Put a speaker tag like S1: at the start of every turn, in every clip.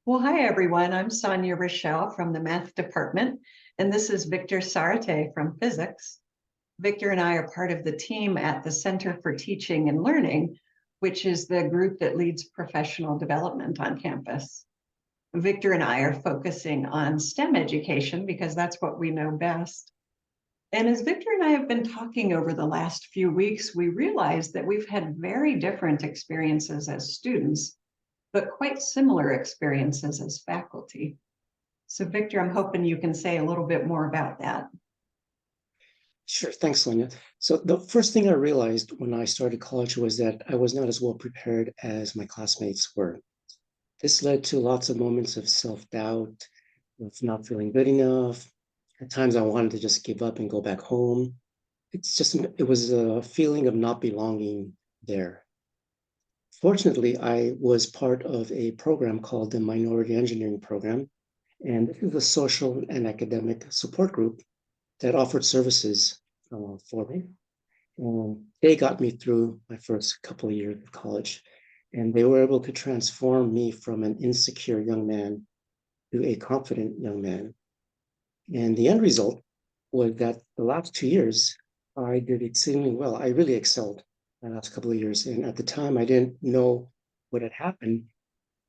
S1: Well, hi everyone. I'm Sonya Rochelle from the math department, and this is Victor Sarate from physics. Victor and I are part of the team at the Center for Teaching and Learning, which is the group that leads professional development on campus. Victor and I are focusing on STEM education because that's what we know best. And as Victor and I have been talking over the last few weeks, we realized that we've had very different experiences as students, but quite similar experiences as faculty. So, Victor, I'm hoping you can say a little bit more about that.
S2: Sure. Thanks, Sonia. So the first thing I realized when I started college was that I was not as well prepared as my classmates were. This led to lots of moments of self-doubt, of not feeling good enough. At times I wanted to just give up and go back home. It was a feeling of not belonging there. Fortunately, I was part of a program called the Minority Engineering Program, and this is a social and academic support group that offered services for me. And they got me through my first couple of years of college, and they were able to transform me from an insecure young man to a confident young man. And the end result was that the last 2 years, I did exceedingly well. I really excelled the last couple of years. And at the time, I didn't know what had happened,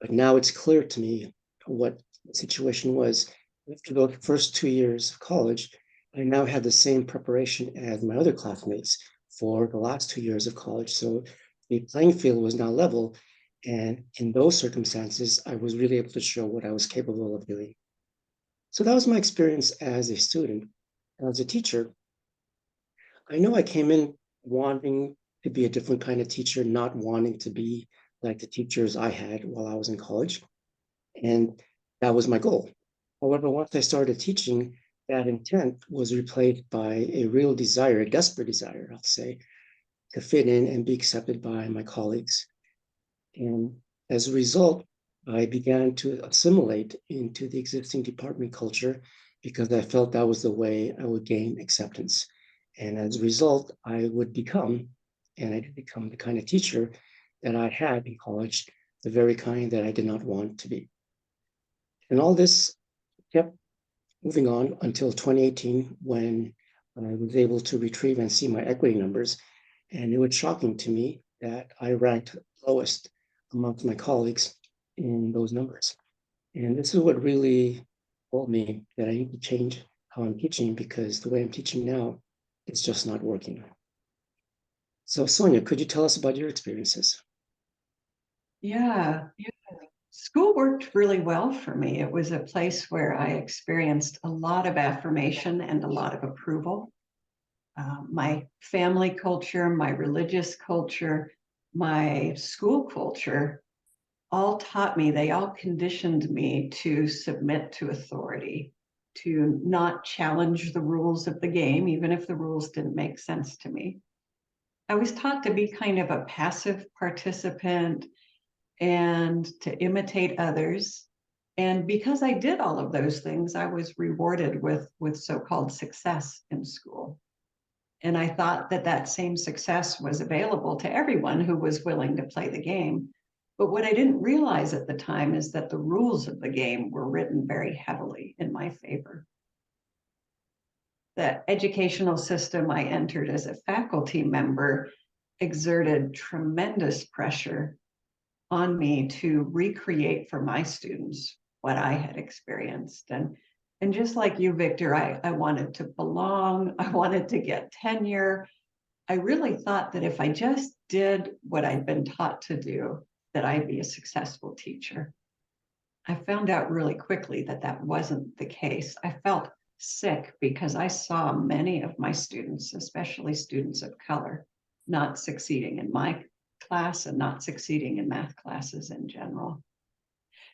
S2: but now it's clear to me what the situation was. After the first 2 years of college, I now had the same preparation as my other classmates for the last 2 years of college. So the playing field was now level. And in those circumstances, I was really able to show what I was capable of doing. So that was my experience as a student. As a teacher, I know I came in wanting to be a different kind of teacher, not wanting to be like the teachers I had while I was in college. And that was my goal. However, once I started teaching, that intent was replaced by a real desire, a desperate desire, I'll say, to fit in and be accepted by my colleagues. And as a result, I began to assimilate into the existing department culture because I felt that was the way I would gain acceptance. And as a result, I would become, and I did become the kind of teacher that I had in college, the very kind that I did not want to be. And all this kept moving on until 2018 when I was able to retrieve and see my equity numbers. And it was shocking to me that I ranked lowest amongst my colleagues in those numbers. And this is what really told me that I need to change how I'm teaching because the way I'm teaching now is just not working. So, Sonia, could you tell us about your experiences?
S1: Yeah, school worked really well for me. It was a place where I experienced a lot of affirmation and a lot of approval. My family culture, my religious culture, my school culture all taught me, they all conditioned me to submit to authority, to not challenge the rules of the game, even if the rules didn't make sense to me. I was taught to be kind of a passive participant and to imitate others. And because I did all of those things, I was rewarded with so-called success in school. And I thought that that same success was available to everyone who was willing to play the game. But what I didn't realize at the time is that the rules of the game were written very heavily in my favor. The educational system I entered as a faculty member exerted tremendous pressure on me to recreate for my students what I had experienced. And just like you, Victor, I wanted to belong, I wanted to get tenure. I really thought that if I just did what I'd been taught to do, that I'd be a successful teacher. I found out really quickly that that wasn't the case. I felt sick because I saw many of my students, especially students of color, not succeeding in my class and not succeeding in math classes in general.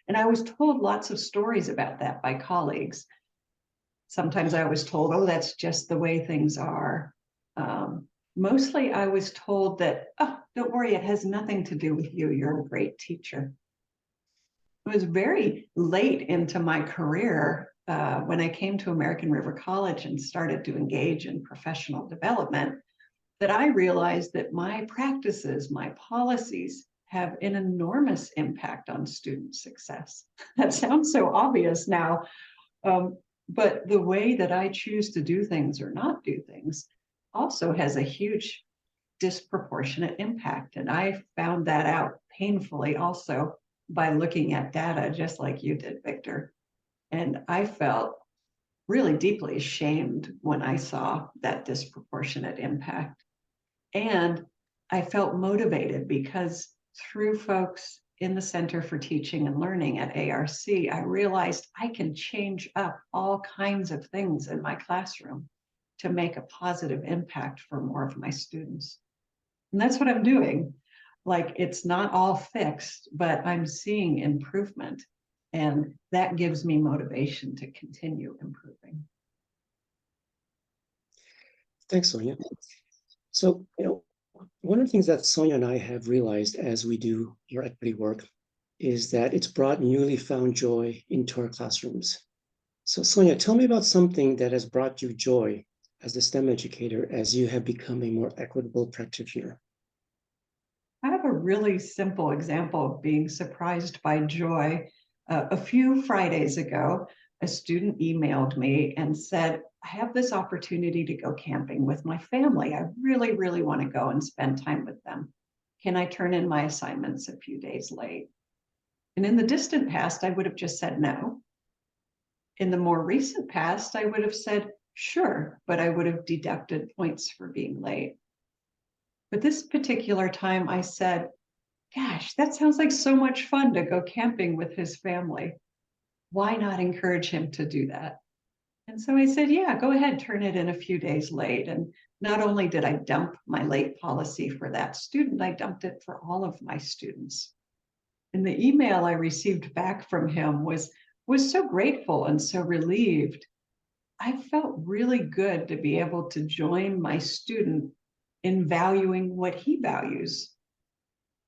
S1: And I was told lots of stories about that by colleagues. Sometimes I was told, oh, that's just the way things are. Mostly I was told that, oh, don't worry, it has nothing to do with you. You're a great teacher. It was very late into my career when I came to American River College and started to engage in professional development that I realized that my practices, my policies have an enormous impact on student success. That sounds so obvious now, but the way that I choose to do things or not do things also has a huge disproportionate impact. And I found that out painfully also by looking at data, just like you did, Victor. And I felt really deeply ashamed when I saw that disproportionate impact. And I felt motivated because through folks in the Center for Teaching and Learning at ARC, I realized I can change up all kinds of things in my classroom to make a positive impact for more of my students. And that's what I'm doing. Like, it's not all fixed, but I'm seeing improvement. And that gives me motivation to continue improving.
S2: Thanks, Sonia. So, one of the things that Sonia and I have realized as we do our equity work is that it's brought newly found joy into our classrooms. So, Sonia, tell me about something that has brought you joy as a STEM educator as you have become a more equitable practitioner.
S1: I have a really simple example of being surprised by joy. A few Fridays ago, a student emailed me and said, I have this opportunity to go camping with my family. I really, really want to go and spend time with them. Can I turn in my assignments a few days late? And in the distant past, I would have just said no. In the more recent past, I would have said, sure, but I would have deducted points for being late. But this particular time, I said, gosh, that sounds like so much fun to go camping with his family. Why not encourage him to do that? And so I said, yeah, go ahead, turn it in a few days late. And not only did I dump my late policy for that student, I dumped it for all of my students. And the email I received back from him was so grateful and so relieved. I felt really good to be able to join my student in valuing what he values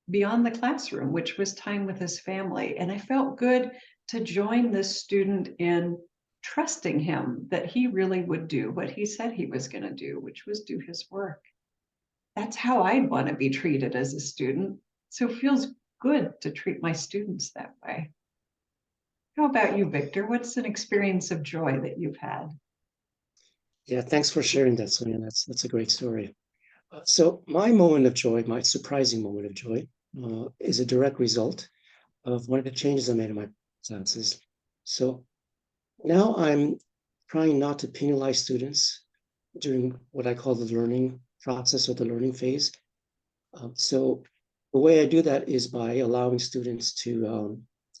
S1: beyond the classroom, which was time with his family. And I felt good to join this student in trusting him that he really would do what he said he was going to do, which was do his work. That's how I'd want to be treated as a student. So it feels good to treat my students that way. How about you, Victor? What's an experience of joy that you've had?
S2: Yeah, thanks for sharing that, Sonia. That's a great story. So my moment of joy, my surprising moment of joy, is a direct result of one of the changes I made in my classes. So now I'm trying not to penalize students during what I call the learning process or the learning phase. So the way I do that is by allowing students to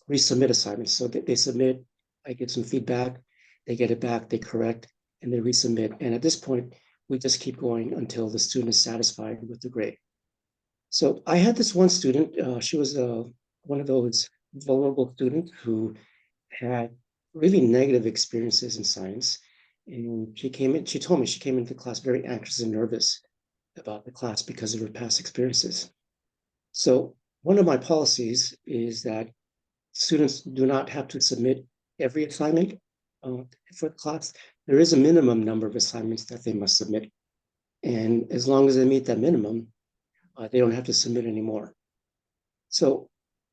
S2: resubmit assignments. So they submit, I get some feedback, they get it back, they correct, and they resubmit. And at this point, we just keep going until the student is satisfied with the grade. So I had this one student, she was one of those vulnerable students who had really negative experiences in science. And she told me she came into class very anxious and nervous about the class because of her past experiences. So one of my policies is that students do not have to submit every assignment for the class. There is a minimum number of assignments that they must submit. And as long as they meet that minimum, they don't have to submit anymore. So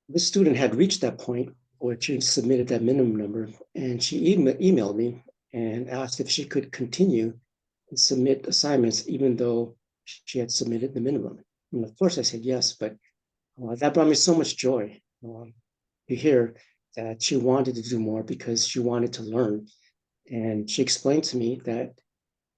S2: this student had reached that point where she submitted that minimum number, and she emailed me and asked if she could continue and submit assignments even though she had submitted the minimum. And of course I said yes, but that brought me so much joy to hear that she wanted to do more because she wanted to learn. And she explained to me that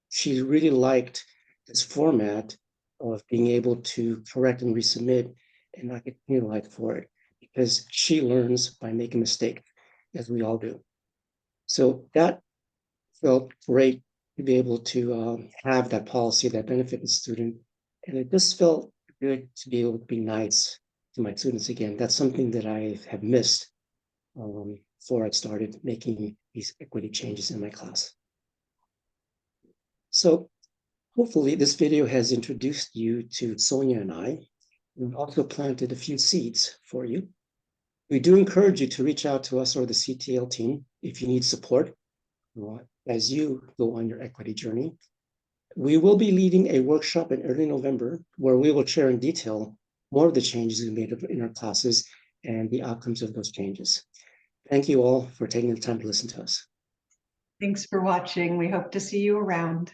S2: she really liked this format of being able to correct and resubmit and not get penalized for it, because she learns by making mistakes, as we all do. So that felt great to be able to have that policy that benefited the student. And it just felt good to be able to be nice to my students again. That's something that I have missed before I started making these equity changes in my class. So hopefully this video has introduced you to Sonia and I, and also planted a few seeds for you. We do encourage you to reach out to us or the CTL team if you need support as you go on your equity journey. We will be leading a workshop in early November where we will share in detail more of the changes we made in our classes and the outcomes of those changes. Thank you all for taking the time to listen to us.
S1: Thanks for watching. We hope to see you around.